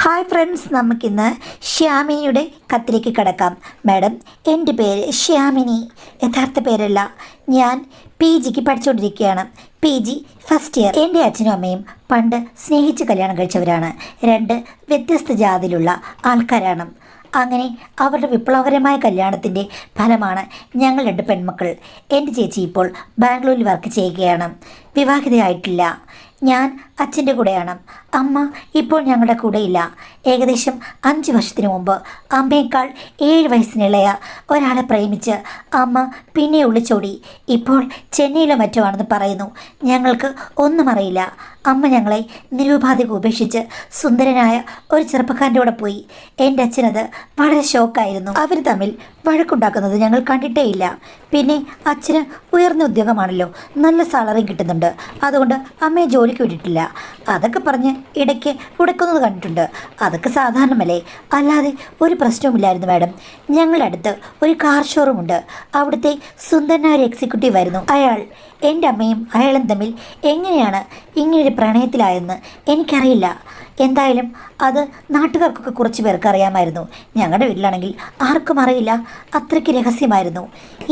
Hi friends, നമുക്കിന്ന് ശ്യാമിനിയുടെ കത്തിലേക്ക് കിടക്കാം. Madam, എൻ്റെ പേര് ശ്യാമിനി, യഥാർത്ഥ പേരല്ല. ഞാൻ PGക്ക് പഠിച്ചുകൊണ്ടിരിക്കുകയാണ്. PG first year. എൻ്റെ അച്ഛനും അമ്മയും പണ്ട് സ്നേഹിച്ച് കല്യാണം കഴിച്ചവരാണ്. രണ്ട് വ്യത്യസ്ത ജാതിയിലുള്ള ആൾക്കാരാണ്. അങ്ങനെ അവരുടെ വിപ്ലവകരമായ കല്യാണത്തിൻ്റെ ഫലമാണ് ഞങ്ങൾ രണ്ട് പെൺമക്കൾ. എൻ്റെ ചേച്ചി ഇപ്പോൾ ബാംഗ്ലൂരിൽ വർക്ക് ചെയ്യുകയാണ്. വിവാഹിതയായിട്ടില്ല. ഞാൻ അച്ഛൻ്റെ കൂടെയാണ്. അമ്മ ഇപ്പോൾ ഞങ്ങളുടെ കൂടെയില്ല. ഏകദേശം 5 വർഷത്തിന് മുമ്പ് അമ്മയേക്കാൾ 7 വയസ്സിനിളയ ഒരാളെ പ്രേമിച്ച് അമ്മ പിന്നെ ഒളിച്ചോടി. ഇപ്പോൾ ചെന്നൈയിലോ മറ്റോ ആണെന്ന് പറയുന്നു. ഞങ്ങൾക്ക് ഒന്നും അറിയില്ല. അമ്മ ഞങ്ങളെ നിരുപാധിക ഉപേക്ഷിച്ച് സുന്ദരനായ ഒരു ചെറുപ്പക്കാരൻ്റെ കൂടെ പോയി. എൻ്റെ അച്ഛനത് വളരെ ഷോക്കായിരുന്നു. അവർ തമ്മിൽ വഴക്കുണ്ടാക്കുന്നത് ഞങ്ങൾ കണ്ടിട്ടേയില്ല. പിന്നെ അച്ഛന് ഉയർന്ന ഉദ്യോഗമാണല്ലോ, നല്ല സാലറിയും കിട്ടുന്നുണ്ട്. അതുകൊണ്ട് അമ്മയെ ജോലിക്ക് വിട്ടിട്ടില്ല. അതൊക്കെ പറഞ്ഞ് ഇടയ്ക്ക് ഉടക്കുന്നത് കണ്ടിട്ടുണ്ട്. അതൊക്കെ സാധാരണമല്ലേ, അല്ലാതെ ഒരു പ്രശ്നവുമില്ലായിരുന്നു മാഡം. ഞങ്ങളുടെ അടുത്ത് ഒരു കാർ ഷോറൂം ഉണ്ട്. അവിടുത്തെ സുന്ദരനായ ഒരു എക്സിക്യൂട്ടീവ് ആയിരുന്നു അയാൾ. എൻ്റെ അമ്മയും അയാളും തമ്മിൽ എങ്ങനെയാണ് ഇങ്ങനൊരു പ്രണയത്തിലായെന്ന് എനിക്കറിയില്ല. എന്തായാലും അത് നാട്ടുകാർക്കൊക്കെ കുറച്ച് പേർക്ക് അറിയാമായിരുന്നു. ഞങ്ങളുടെ വീട്ടിലാണെങ്കിൽ ആർക്കും അറിയില്ല. അത്രയ്ക്ക് രഹസ്യമായിരുന്നു.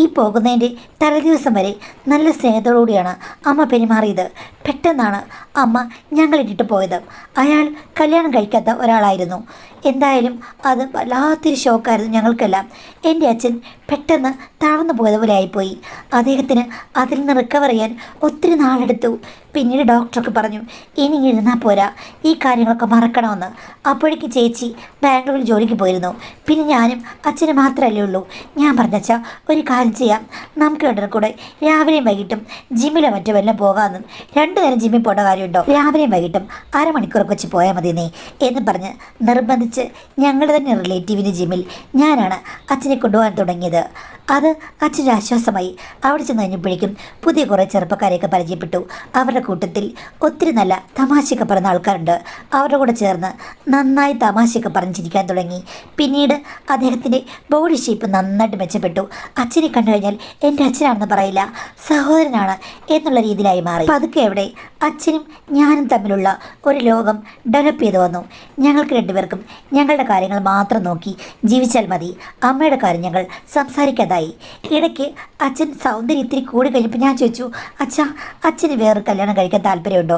ഈ പോകുന്നതിൻ്റെ തലേദിവസം വരെ നല്ല സ്നേഹത്തോടുകൂടിയാണ് അമ്മ പെരുമാറിയത്. പെട്ടെന്നാണ് അമ്മ ഞങ്ങളിട്ടിട്ട് പോയത്. അയാൾ കല്യാണം കഴിക്കാത്ത ഒരാളായിരുന്നു. എന്തായാലും അത് വല്ലാത്തൊരു ഷോക്കായിരുന്നു ഞങ്ങൾക്കെല്ലാം. എൻ്റെ അച്ഛൻ പെട്ടെന്ന് തളർന്നു പോയതുപോലെ ആയിപ്പോയി. അദ്ദേഹത്തിന് അതിൽ നിന്ന് റിക്കവർ ചെയ്യാൻ ഒത്തിരി നാളെടുത്തു. പിന്നീട് ഡോക്ടറൊക്കെ പറഞ്ഞു, ഇനി ഇരുന്നാൽ പോരാ, ഈ കാര്യങ്ങളൊക്കെ മറക്കണമെന്ന്. അപ്പോഴേക്ക് ചേച്ചി ബാംഗ്ലൂരിൽ ജോലിക്ക് പോയിരുന്നു. പിന്നെ ഞാനും അച്ഛനും മാത്രമല്ലേ ഉള്ളൂ. ഞാൻ പറഞ്ഞച്ചാ ഒരു കാര്യം ചെയ്യാം, നമുക്ക് രണ്ടും കൂടെ രാവിലെയും വൈകിട്ടും ജിമ്മിലോ മറ്റോ വല്ലതും പോകാമെന്നും. 2 നേരം ജിമ്മിൽ പോകേണ്ട കാര്യമുണ്ടോ? രാവിലെയും വൈകിട്ടും അരമണിക്കൂറൊക്കെ വെച്ച് പോയാൽ മതി നീ എന്ന് പറഞ്ഞ് നിർബന്ധിച്ച് ഞങ്ങളുടെ തന്നെ റിലേറ്റീവിൻ്റെ ജിമ്മിൽ ഞാനാണ് അച്ഛനെ കൊണ്ടുപോകാൻ തുടങ്ങിയത്. അത് അച്ഛൻ്റെ ആശ്വാസമായി. അവിടെ ചെന്ന് കഴിഞ്ഞപ്പോഴേക്കും പുതിയ കുറേ ചെറുപ്പക്കാരെയൊക്കെ പരിചയപ്പെട്ടു. അവരുടെ കൂട്ടത്തിൽ ഒത്തിരി നല്ല തമാശയൊക്കെ പറയുന്ന ആൾക്കാരുണ്ട്. അവരുടെ കൂടെ ചേർന്ന് നന്നായി തമാശയൊക്കെ പറഞ്ഞിരിക്കാൻ തുടങ്ങി. പിന്നീട് അദ്ദേഹത്തിൻ്റെ ബോഡി ഷേപ്പ് നന്നായിട്ട് മെച്ചപ്പെട്ടു. അച്ഛനെ കണ്ടു കഴിഞ്ഞാൽ എൻ്റെ അച്ഛനാണെന്ന് പറയില്ല, സഹോദരനാണ് എന്നുള്ള രീതിയിലായി മാറി. പതുക്കെ അവിടെ അച്ഛനും ഞാനും തമ്മിലുള്ള ഒരു ലോകം ഡെവലപ്പ് ചെയ്തു വന്നു. ഞങ്ങൾക്ക് രണ്ടുപേർക്കും ഞങ്ങളുടെ കാര്യങ്ങൾ മാത്രം നോക്കി ജീവിച്ചാൽ മതി. അമ്മയുടെ കാര്യം ഞങ്ങൾ സംസാരിക്കാതായി. ഇടയ്ക്ക് അച്ഛൻ സൗന്ദര്യം ഇത്തിരി കൂടി കഴിഞ്ഞപ്പോൾ ഞാൻ ചോദിച്ചു, അച്ഛാ, അച്ഛന് വേറൊരു കല്യാണം കഴിക്കാൻ താല്പര്യമുണ്ടോ?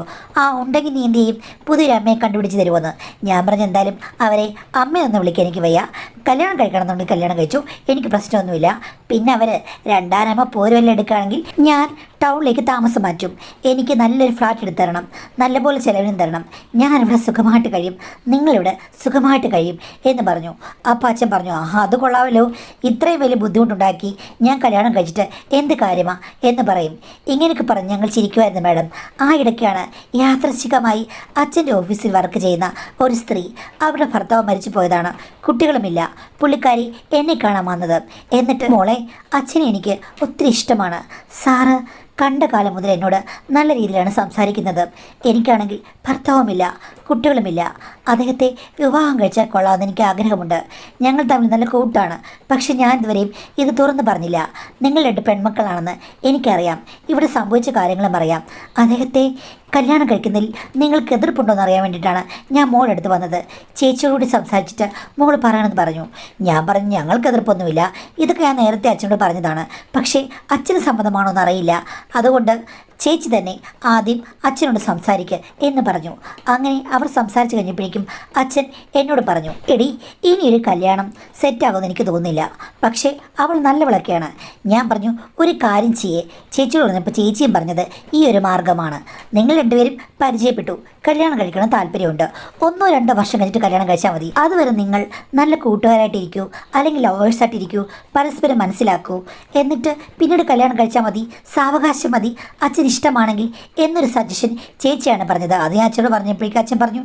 ഉണ്ടെങ്കിൽ നീ എന്ത് ചെയ്യും? പുതിയൊരു അമ്മയെ കണ്ടുപിടിച്ച് തരുമെന്ന്. ഞാൻ പറഞ്ഞു, എന്തായാലും അവരെ അമ്മയൊന്ന് വിളിക്കാൻ എനിക്ക് വയ്യ. കല്യാണം കഴിക്കണമെന്നുണ്ടെങ്കിൽ കല്യാണം കഴിച്ചു, എനിക്ക് പ്രശ്നമൊന്നുമില്ല. പിന്നെ അവർ രണ്ടാനമ്മ പോരുവെല്ലാം എടുക്കുകയാണെങ്കിൽ ഞാൻ ടൗണിലേക്ക് താമസം മാറ്റും. എനിക്ക് നല്ലൊരു ഫ്ലാറ്റ് എടുത്ത് തരണം, നല്ലപോലെ ചിലവിനും തരണം. ഞാനിവിടെ സുഖമായിട്ട് കഴിയും, നിങ്ങളിവിടെ സുഖമായിട്ട് കഴിയും എന്ന് പറഞ്ഞു. അപ്പോൾ അച്ഛൻ പറഞ്ഞു, അത് കൊള്ളാമല്ലോ, ഇത്രയും വലിയ ബുദ്ധിമുട്ടുണ്ടാക്കി ഞാൻ കല്യാണം കഴിച്ചിട്ട് എന്ത് കാര്യമാ എന്ന് പറയും. ഇങ്ങനെയൊക്കെ പറഞ്ഞ് ഞങ്ങൾ ചിരിക്കുമായിരുന്നു മാഡം. ആ ഇടയ്ക്കാണ് യാദൃശ്ചികമായി അച്ഛൻ്റെ ഓഫീസിൽ വർക്ക് ചെയ്യുന്ന ഒരു സ്ത്രീ, അവരുടെ ഭർത്താവ് മരിച്ചു പോയതാണ്, കുട്ടികളുമില്ല. പുള്ളിക്കാരി എന്നെ കാണാൻ വന്നത്. എന്നിട്ട്, മോളെ, അച്ഛനെ എനിക്ക് ഒത്തിരി ഇഷ്ടമാണ്. സാറ് കണ്ട കാലം മുതൽ എന്നോട് നല്ല രീതിയിലാണ് സംസാരിക്കുന്നത്. എനിക്കാണെങ്കിൽ ഭർത്താവുമില്ല, കുട്ടികളുമില്ല. അദ്ദേഹത്തെ വിവാഹം കഴിച്ചാൽ കൊള്ളാമെന്ന് എനിക്ക് ആഗ്രഹമുണ്ട്. ഞങ്ങൾ തമ്മിൽ നല്ല കൂട്ടാണ്. പക്ഷെ ഞാൻ ഇതുവരെയും ഇത് തുറന്നു പറഞ്ഞില്ല. നിങ്ങൾ 2 പെൺമക്കളാണെന്ന് എനിക്കറിയാം. ഇവിടെ സംഭവിച്ച കാര്യങ്ങളും അറിയാം. അദ്ദേഹത്തെ കല്യാണം കഴിക്കുന്നതിൽ നിങ്ങൾക്ക് എതിർപ്പുണ്ടോയെന്ന് അറിയാൻ വേണ്ടിയിട്ടാണ് ഞാൻ മോളെടുത്ത് വന്നത്. ചേച്ചിയോടുകൂടി സംസാരിച്ചിട്ട് മോൾ പറയണമെന്ന് പറഞ്ഞു. ഞാൻ പറഞ്ഞു, ഞങ്ങൾക്ക് എതിർപ്പൊന്നുമില്ല, ഇതൊക്കെ ഞാൻ നേരത്തെ അച്ഛനോട് പറഞ്ഞതാണ്. പക്ഷേ അച്ഛന് സമ്മതമാണോ എന്നറിയില്ല. അതുകൊണ്ട് ചേച്ചി തന്നെ ആദ്യം അച്ഛനോട് സംസാരിക്കുക എന്ന് പറഞ്ഞു. അങ്ങനെ അവർ സംസാരിച്ച് കഴിഞ്ഞപ്പോഴേക്കും അച്ഛൻ എന്നോട് പറഞ്ഞു, എടി, ഇനിയൊരു കല്യാണം സെറ്റാകുമെന്ന് എനിക്ക് തോന്നുന്നില്ല. പക്ഷേ അവൾ നല്ലവളൊക്കെയാണ്. ഞാൻ പറഞ്ഞു, ഒരു കാര്യം ചെയ്യേ. ചേച്ചിയോട് പറഞ്ഞപ്പോൾ ചേച്ചിയും പറഞ്ഞത് ഈ ഒരു മാർഗ്ഗമാണ്. നിങ്ങൾ രണ്ടുപേരും പരിചയപ്പെട്ടു, കല്യാണം കഴിക്കണം താല്പര്യമുണ്ട്. 1-2 വർഷം കഴിഞ്ഞിട്ട് കല്യാണം കഴിച്ചാൽ മതി. അതുവരെ നിങ്ങൾ നല്ല കൂട്ടുകാരായിട്ടിരിക്കൂ, അല്ലെങ്കിൽ ലവേഴ്സായിട്ടിരിക്കൂ, പരസ്പരം മനസ്സിലാക്കൂ. എന്നിട്ട് പിന്നീട് കല്യാണം കഴിച്ചാൽ മതി, സാവകാശം മതി, അച്ഛൻ ഇഷ്ടമാണെങ്കിൽ എന്നൊരു സജഷൻ ചേച്ചിയാണ് പറഞ്ഞത്. അത് ഞാൻ അച്ഛനോട് പറഞ്ഞപ്പോഴേക്കും അച്ഛൻ പറഞ്ഞു,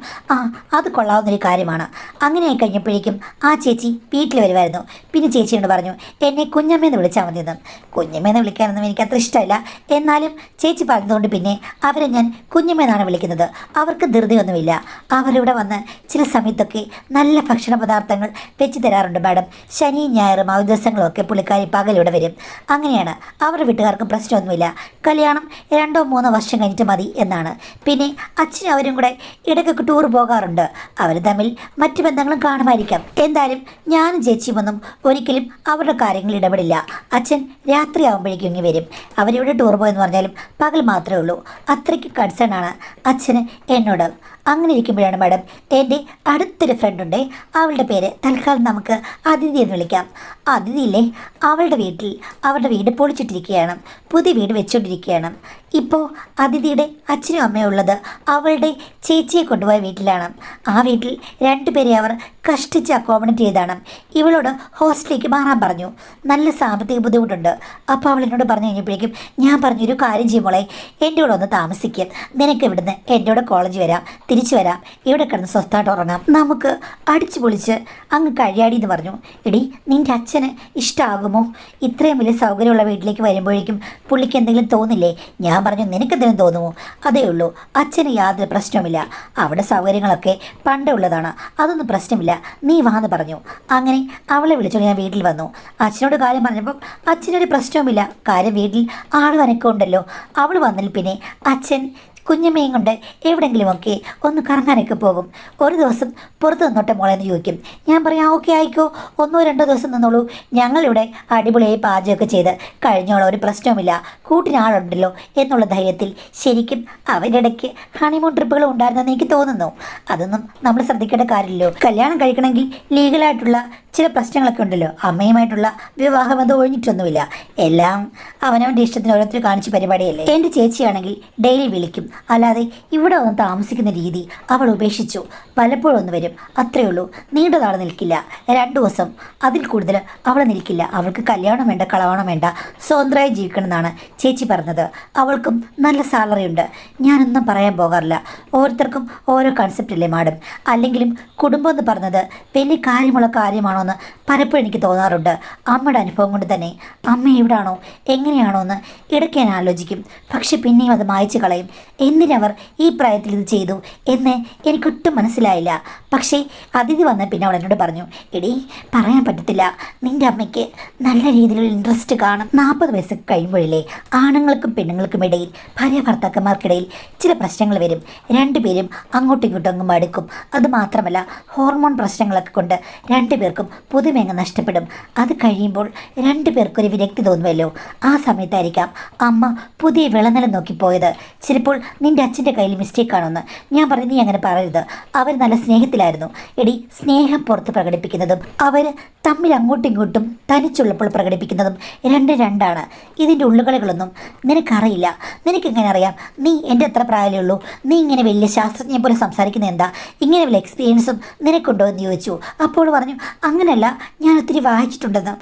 അത് കൊള്ളാവുന്നൊരു കാര്യമാണ്. അങ്ങനെ കഴിഞ്ഞപ്പോഴേക്കും ആ ചേച്ചി വീട്ടിൽ വരുമായിരുന്നു. പിന്നെ ചേച്ചിയോട് പറഞ്ഞു, എന്നെ കുഞ്ഞമ്മയെന്ന് വിളിച്ചാൽ മതിയെന്ന്. കുഞ്ഞമ്മയെന്ന് വിളിക്കാനൊന്നും എനിക്ക് അത്ര ഇഷ്ടമില്ല. എന്നാലും ചേച്ചി പറഞ്ഞതുകൊണ്ട് പിന്നെ അവരെ ഞാൻ കുഞ്ഞമ്മയെന്നാണ് വിളിക്കുന്നത്. അവർക്ക് ധൃതിയൊന്നുമില്ല. അവരിവിടെ വന്ന് ചില സമയത്തൊക്കെ നല്ല ഭക്ഷണ പദാർത്ഥങ്ങൾ വെച്ച് തരാറുണ്ട് മാഡം. ശനിയും ഞായറും അവധി ദിവസങ്ങളൊക്കെ പുള്ളിക്കാരി പകലിവിടെ വരും. അങ്ങനെയാണ്. അവരുടെ വീട്ടുകാർക്ക് പ്രശ്നമൊന്നുമില്ല. കല്യാണം 2-3 വർഷം കഴിഞ്ഞിട്ട് മതി എന്നാണ്. പിന്നെ അച്ഛനും അവരും കൂടെ ഇടയ്ക്കൊക്കെ ടൂർ പോകാറുണ്ട്. അവർ തമ്മിൽ മറ്റു ബന്ധങ്ങളും കാണുമായിരിക്കാം. എന്തായാലും ഞാനും ചേച്ചിയുമൊന്നും ഒരിക്കലും അവരുടെ കാര്യങ്ങളിൽ ഇടപെടില്ല. അച്ഛൻ രാത്രിയാകുമ്പോഴേക്കും ഇങ്ങ് വരും. അവരിവിടെ ടൂർ പോയെന്ന് പറഞ്ഞാലും പകൽ മാത്രമേ ഉള്ളൂ. അത്രയ്ക്ക് കൺസേൺ ആണ് അച്ഛന് എന്നോട്. അങ്ങനെ ഇരിക്കുമ്പോഴാണ് മാഡം എൻ്റെ അടുത്തൊരു ഫ്രണ്ടുണ്ടേ, അവളുടെ പേര് തൽക്കാലം നമുക്ക് അതിഥി എന്ന് വിളിക്കാം. അതിഥിയില്ലേ, അവരുടെ വീട് പൊളിച്ചിട്ടിരിക്കുകയാണ്, പുതിയ വീട് വെച്ചുകൊണ്ടിരിക്കുകയാണ്. ഇപ്പോൾ അതിഥിയുടെ അച്ഛനും അമ്മയും ഉള്ളത് അവളുടെ ചേച്ചിയെ കൊണ്ടുപോയ വീട്ടിലാണ്. ആ വീട്ടിൽ 2 പേരെ അവർ കഷ്ടിച്ച് അക്കോമഡേറ്റ് ചെയ്താണ്. ഇവളോട് ഹോസ്റ്റലിലേക്ക് മാറാൻ പറഞ്ഞു. നല്ല സാമ്പത്തിക ബുദ്ധിമുട്ടുണ്ട്. അപ്പോൾ അവൾ എന്നോട് പറഞ്ഞു കഴിഞ്ഞപ്പോഴേക്കും ഞാൻ പറഞ്ഞൊരു കാര്യം ചെയ്യുമ്പോളെ, എൻ്റെ കൂടെ ഒന്ന് താമസിക്കും, നിനക്ക് ഇവിടുന്ന് എൻ്റെ കൂടെ കോളേജ് വരാം, തിരിച്ചു വരാം, ഇവിടെ കിടന്ന് സ്വസ്ഥമായിട്ട് ഉറങ്ങാം, നമുക്ക് അടിച്ചു പൊളിച്ച് അങ്ങ് കഴിയാടി എന്ന് പറഞ്ഞു. എടി, നിൻ്റെ അച്ഛന് ഇഷ്ടമാകുമോ? ഇത്രയും വലിയ സൗകര്യമുള്ള വീട്ടിലേക്ക് വരുമ്പോഴേക്കും പുള്ളിക്ക് എന്തെങ്കിലും തോന്നില്ലേ? ഞാൻ പറഞ്ഞു, നിനക്കെന്തെങ്കിലും തോന്നുമോ? അതേ ഉള്ളൂ, അച്ഛന് യാതൊരു പ്രശ്നവുമില്ല, അവിടെ സൗകര്യങ്ങളൊക്കെ പണ്ടേ ഉള്ളതാണ്, അതൊന്നും പ്രശ്നമില്ല, നീ വാന്ന് പറഞ്ഞു. അങ്ങനെ അവളെ വിളിച്ചോണ്ട് ഞാൻ വീട്ടിൽ വന്നു. അച്ഛനോട് കാര്യം പറഞ്ഞപ്പം അച്ഛനൊരു പ്രശ്നവുമില്ല, കാര്യം വീട്ടിൽ ആളും അനക്കമുണ്ടല്ലോ. അവൾ വന്നതിൽ പിന്നെ അച്ഛൻ കുഞ്ഞമ്മയും കൊണ്ട് എവിടെയെങ്കിലുമൊക്കെ ഒന്ന് കറങ്ങാനൊക്കെ പോകും. ഒരു ദിവസം പുറത്ത് നിന്നോട്ടെ മോളെ എന്ന് ചോദിക്കും. ഞാൻ പറയാം, ഓക്കെ ആയിക്കോ, 1-2 ദിവസം നിന്നോളൂ, ഞങ്ങളിവിടെ അടിപൊളിയായി പാചകമൊക്കെ ചെയ്ത് കഴിഞ്ഞോളാം, ഒരു പ്രശ്നവുമില്ല, കൂട്ടിനാളുണ്ടല്ലോ എന്നുള്ള ധൈര്യത്തിൽ. ശരിക്കും അവരിടയ്ക്ക് ഹണിമൂൺ ട്രിപ്പുകളും ഉണ്ടായിരുന്നെന്ന് എനിക്ക് തോന്നുന്നു. അതൊന്നും നമ്മൾ ശ്രദ്ധിക്കേണ്ട കാര്യമില്ലല്ലോ. കല്യാണം കഴിക്കണമെങ്കിൽ ലീഗലായിട്ടുള്ള ചില പ്രശ്നങ്ങളൊക്കെ ഉണ്ടല്ലോ. അമ്മയുമായിട്ടുള്ള വിവാഹബന്ധം ഒഴിഞ്ഞിട്ടൊന്നുമില്ല, എല്ലാം അവനവൻ്റെ ഇഷ്ടത്തിന് ഓരോരുത്തർ കാണിച്ച പരിപാടിയല്ലേ. എൻ്റെ ചേച്ചിയാണെങ്കിൽ ഡെയിലി വിളിക്കും, അല്ലാതെ ഇവിടെ വന്ന് താമസിക്കുന്ന രീതി അവൾ ഉപേക്ഷിച്ചു. പലപ്പോഴും ഒന്ന് വരും, അത്രയേ ഉള്ളൂ, നീണ്ട നാൾ നിൽക്കില്ല. 2 ദിവസം അതിൽ കൂടുതൽ അവൾ നിൽക്കില്ല. അവൾക്ക് കല്യാണം വേണ്ട, കളവണം വേണ്ട, സ്വതന്ത്രമായി ജീവിക്കണമെന്നാണ് ചേച്ചി പറഞ്ഞത്. അവൾക്കും നല്ല സാലറി ഉണ്ട്. ഞാനൊന്നും പറയാൻ പോകാറില്ല, ഓരോരുത്തർക്കും ഓരോ കൺസെപ്റ്റ് അല്ലേ മാഡം. അല്ലെങ്കിലും കുടുംബം എന്ന് പറഞ്ഞത് വലിയ കാര്യമുള്ള കാര്യമാണോ എന്ന് പലപ്പോഴും എനിക്ക് തോന്നാറുണ്ട്. അമ്മയുടെ അനുഭവം കൊണ്ട് തന്നെ അമ്മ എവിടാണോ എങ്ങനെയാണോ എന്ന് ഇടയ്ക്ക് ഞാൻ ആലോചിക്കും. പക്ഷെ പിന്നെയും അത് മായ്ച്ചു കളയും. എന്തിനവർ ഈ പ്രായത്തിൽ ഇത് ചെയ്തു എന്ന് എനിക്കൊട്ടും മനസ്സിലായില്ല. പക്ഷേ അതിഥി വന്ന പിന്നെ അവൾ എന്നോട് പറഞ്ഞു, എടീ പറയാൻ പറ്റത്തില്ല, നിൻ്റെ അമ്മയ്ക്ക് നല്ല രീതിയിലുള്ള ഇൻട്രസ്റ്റ് കാണും. 40 വയസ്സൊക്കെ കഴിയുമ്പോഴില്ലേ ആണുങ്ങൾക്കും പെണ്ണുങ്ങൾക്കും ഇടയിൽ, ഭാര്യ ഭർത്താക്കന്മാർക്കിടയിൽ ചില പ്രശ്നങ്ങൾ വരും. 2 പേരും അങ്ങോട്ടും ഇങ്ങോട്ടും അങ്ങ് മടുക്കും. അതുമാത്രമല്ല, ഹോർമോൺ പ്രശ്നങ്ങളൊക്കെ കൊണ്ട് 2 പേർക്കും പുതുമയങ്ങ് നഷ്ടപ്പെടും. അത് കഴിയുമ്പോൾ 2 പേർക്കൊരു വിരക്തി തോന്നുമല്ലോ. ആ സമയത്തായിരിക്കാം അമ്മ പുതിയ വിളനിലം നോക്കിപ്പോയത്. ചിലപ്പോൾ നിൻ്റെ അച്ഛൻ്റെ കയ്യിൽ മിസ്റ്റേക്ക് ആണെന്ന്. ഞാൻ പറഞ്ഞു, നീ അങ്ങനെ പറയരുത്, അവർ നല്ല സ്നേഹത്തിലായിരുന്നു. എടി, സ്നേഹം പുറത്ത് പ്രകടിപ്പിക്കുന്നതും അവർ തമ്മിൽ അങ്ങോട്ടും ഇങ്ങോട്ടും തനിച്ചുള്ളപ്പോൾ പ്രകടിപ്പിക്കുന്നതും 2 ഇതിൻ്റെ ഉള്ളുകളികളൊന്നും നിനക്കറിയില്ല. നിനക്കെങ്ങനെ അറിയാം? നീ എൻ്റെ എത്ര പ്രായമേ ഉള്ളൂ, നീ ഇങ്ങനെ വലിയ ശാസ്ത്രജ്ഞയെ പോലെ സംസാരിക്കുന്നത് എന്താ? ഇങ്ങനെ വലിയ എക്സ്പീരിയൻസും നിനക്കുണ്ടോ എന്ന് ചോദിച്ചു. അപ്പോൾ പറഞ്ഞു, അങ്ങനെയല്ല, ഞാൻ ഒത്തിരി വായിച്ചിട്ടുണ്ടെന്ന്.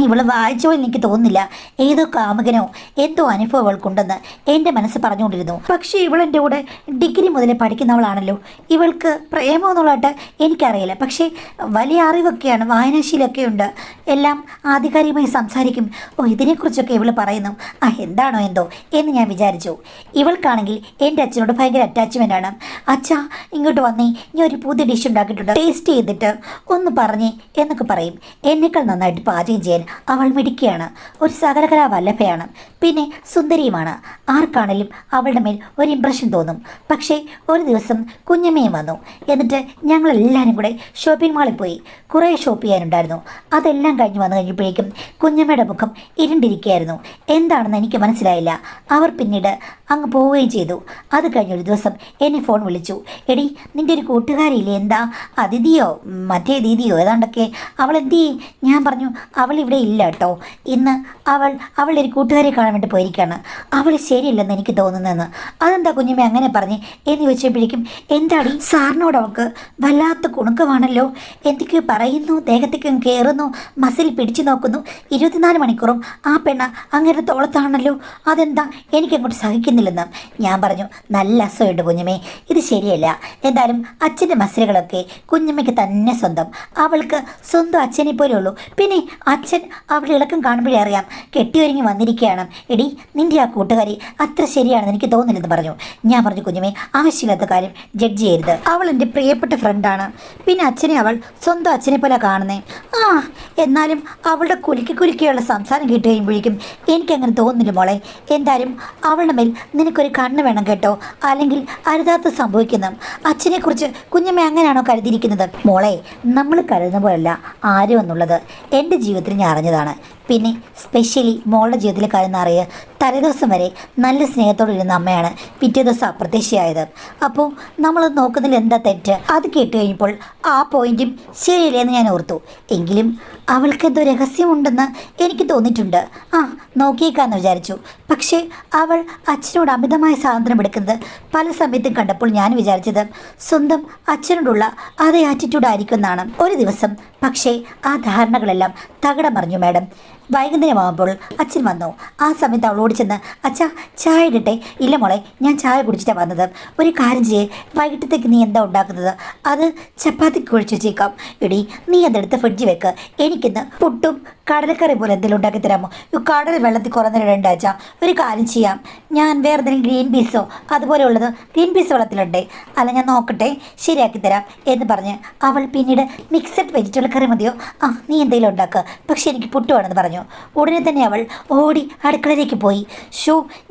ഇവള് വായിച്ച പോലെ എനിക്ക് തോന്നുന്നില്ല, ഏതോ കാമുകനോ എന്തോ അനുഭവം അവൾക്കുണ്ടെന്ന് എൻ്റെ മനസ്സ് പറഞ്ഞുകൊണ്ടിരുന്നു. പക്ഷേ ഇവളെൻ്റെ കൂടെ ഡിഗ്രി മുതലേ പഠിക്കുന്നവളാണല്ലോ, ഇവൾക്ക് പ്രേമം എന്നുള്ളതായിട്ട് എനിക്കറിയില്ല. പക്ഷേ വലിയ അറിവൊക്കെയാണ്, വായനാശീലമൊക്കെ ഉണ്ട്, എല്ലാം ആധികാരികമായി സംസാരിക്കും. ഇതിനെക്കുറിച്ചൊക്കെ ഇവൾ പറയുന്നു. എന്താണോ എന്തോ എന്ന് ഞാൻ വിചാരിച്ചു. ഇവൾക്കാണെങ്കിൽ എൻ്റെ അച്ഛനോട് ഭയങ്കര അറ്റാച്ച്മെൻ്റ് ആണ്. അച്ഛാ ഇങ്ങോട്ട് വന്നേ, ഞാൻ ഒരു പുതിയ ഡിഷ് ഉണ്ടാക്കിയിട്ടുണ്ട്, ടേസ്റ്റ് ചെയ്തിട്ട് ഒന്ന് പറഞ്ഞേ എന്നൊക്കെ പറയും. എന്നേക്കാൾ നന്നായിട്ട് പാചകം ചെയ്യാൻ അവൾ മിടുക്കിയാണ്, ഒരു സകലകലാ വല്ലഭയാണ്, പിന്നെ സുന്ദരിയുമാണ്. ആർക്കാണെങ്കിലും അവളുടെ മേൽ ഒരു ഇംപ്രഷൻ തോന്നും. പക്ഷേ ഒരു ദിവസം കുഞ്ഞമ്മയും വന്നു. എന്നിട്ട് ഞങ്ങളെല്ലാവരും കൂടെ ഷോപ്പിംഗ് മാളിൽ പോയി. കുറേ ഷോപ്പ് ചെയ്യാനുണ്ടായിരുന്നു. അതെല്ലാം കഴിഞ്ഞ് വന്നു കഴിഞ്ഞപ്പോഴേക്കും കുഞ്ഞമ്മയുടെ മുഖം ഇരുണ്ടിരിക്കുകയായിരുന്നു. എന്താണെന്ന് എനിക്ക് മനസ്സിലായില്ല. അവർ പിന്നീട് അങ്ങ് പോവുകയും ചെയ്തു. അത് കഴിഞ്ഞൊരു ദിവസം എന്നെ ഫോൺ വിളിച്ചു. എടി, നിൻ്റെ ഒരു കൂട്ടുകാരിയില്ലേ, എന്താ അതിഥിയോ മറ്റേ ദീദിയോ ഏതാണ്ടൊക്കെ, അവൾ എന്ത് ചെയ്യും? ഞാൻ പറഞ്ഞു, അവൾ ഇവിടെ ഇല്ല കേട്ടോ, ഇന്ന് അവളുടെ ഒരു കൂട്ടുകാരെ കാണാൻ വേണ്ടി പോയിരിക്കുകയാണ്, അവൾ ശരിയല്ലെന്ന് എനിക്ക് തോന്നുന്നതെന്ന്. അതെന്താ കുഞ്ഞമ്മ അങ്ങനെ പറഞ്ഞ് എന്ന് ചോദിച്ചപ്പോഴേക്കും, എന്താടി സാറിനോട് അവൾക്ക് വല്ലാത്ത കുണുക്കമാണല്ലോ, എന്തൊക്കെയോ പറയുന്നു, ദേഹത്തേക്ക് കയറുന്നു, മസിൽ പിടിച്ചു നോക്കുന്നു, 24 മണിക്കൂറും ആ പെണ്ണ അങ്ങനെ തോളത്താണല്ലോ, അതെന്താ എനിക്കങ്ങോട്ട് സഹിക്കുന്നില്ലെന്ന്. ഞാൻ പറഞ്ഞു, നല്ല അസുഖമുണ്ട് കുഞ്ഞമ്മേ, ഇത് ശരിയല്ല. എന്തായാലും അച്ഛൻ്റെ മസിലുകളൊക്കെ കുഞ്ഞമ്മയ്ക്ക് തന്നെ സ്വന്തം, അവൾക്ക് സ്വന്തം അച്ഛനെ പോലെ ഉള്ളൂ. പിന്നെ അച്ഛൻ അവിടെ ഇളക്കം കാണുമ്പോഴേ അറിയാം കെട്ടിയൊരുങ്ങി വന്നിരിക്കുകയാണ്. എടി നിൻ്റെ ആ കൂട്ടുകാരി അത്ര ശരിയാണെന്ന് എനിക്ക് തോന്നില്ലെന്ന് പറഞ്ഞു. ഞാൻ പറഞ്ഞു കുഞ്ഞുമേ, ആവശ്യമില്ലാത്ത കാര്യം ജഡ്ജ് ചെയ്യരുത്. അവൾ എൻ്റെ പ്രിയപ്പെട്ട ഫ്രണ്ടാണ്. പിന്നെ അച്ഛനെ അവൾ സ്വന്തം അച്ഛനെ പോലെ കാണുന്നേ. എന്നാലും അവളുടെ കുലുക്കിയുള്ള സംസാരം കേട്ട് കഴിയുമ്പോഴേക്കും എനിക്കങ്ങനെ തോന്നുന്നില്ല മോളെ. എന്തായാലും അവളുടെ മേൽ നിനക്കൊരു കണ്ണ് വേണം കേട്ടോ, അല്ലെങ്കിൽ അരുതാത്ത സംഭവിക്കുന്നു. അച്ഛനെക്കുറിച്ച് കുഞ്ഞമ്മ അങ്ങനെയാണോ കരുതിയിരിക്കുന്നത്? മോളെ, നമ്മൾ കരുതുന്ന പോലല്ല ആരും എന്നുള്ളത് എൻ്റെ ജീവിതത്തിൽ ഞാൻ അറിഞ്ഞതാണ്. പിന്നെ സ്പെഷ്യലി മോളുടെ ജീവിതത്തിലെ കാര്യം അറിയുക, തലേദിവസം വരെ നല്ല സ്നേഹത്തോടെ ഇരുന്ന അമ്മയാണ് പിറ്റേ ദിവസം അപ്രത്യക്ഷയായത്. അപ്പോൾ നമ്മളത് നോക്കുന്നതിൽ എന്താ തെറ്റ്? അത് കേട്ട് കഴിഞ്ഞപ്പോൾ ആ പോയിന്റും ശരിയല്ലേന്ന് ഞാൻ ഓർത്തു. എങ്കിലും അവൾക്ക് എന്തോ രഹസ്യമുണ്ടെന്ന് എനിക്ക് തോന്നിയിട്ടുണ്ട്. നോക്കിയേക്കാന്ന് വിചാരിച്ചു. പക്ഷേ അവൾ അച്ഛനോട് അമിതമായ സ്വാതന്ത്ര്യം എടുക്കുന്നത് പല സമയത്തും കണ്ടപ്പോൾ ഞാൻ വിചാരിച്ചത് സ്വന്തം അച്ഛനോടുള്ള അതേ ആറ്റിറ്റ്യൂഡ് ആയിരിക്കും എന്നാണ്. ഒരു ദിവസം പക്ഷേ ആ ധാരണകളെല്ലാം തകിടം മറിഞ്ഞു മാഡം. വൈകുന്നേരമാകുമ്പോൾ അച്ഛൻ വന്നു. ആ സമയത്ത് അവളോട് ചെന്ന് അച്ഛാ ചായ ഇടട്ടെ? ഇല്ല മോളെ, ഞാൻ ചായ കുടിച്ചിട്ടാണ് വന്നത്. ഒരു കാര്യം ചെയ്യേ, വൈകിട്ടത്തേക്ക് നീ എന്താ ഉണ്ടാക്കുന്നത്? അത് ചപ്പാത്തി കുഴിച്ച് വെച്ചേക്കാം. എടി നീ അതെടുത്ത് ഫ്രിഡ്ജ് വെക്ക്. എനിക്കിന്ന് പുട്ടും കടലക്കറി പോലെ എന്തെങ്കിലും ഉണ്ടാക്കി തരാമോ? കടൽ വെള്ളത്തിൽ കുറേ നേരം ഇടണ്ടാച്ച. ഒരു കാര്യം ചെയ്യാം, ഞാൻ വേറെ എന്തെങ്കിലും ഗ്രീൻ പീസോ അതുപോലെ ഉള്ളത് ഗ്രീൻ പീസ് വെള്ളത്തിലുണ്ടേ? അല്ല ഞാൻ നോക്കട്ടെ, ശരിയാക്കി തരാം എന്ന് പറഞ്ഞ് അവൾ പിന്നീട് മിക്സഡ് വെജിറ്റബിൾ കറി മതിയോ? നീ എന്തെങ്കിലും ഉണ്ടാക്കുക, പക്ഷെ എനിക്ക് പുട്ട് വേണമെന്ന് പറഞ്ഞു. ഉടനെ തന്നെ അവൾ ഓടി അടുക്കളയിലേക്ക് പോയി.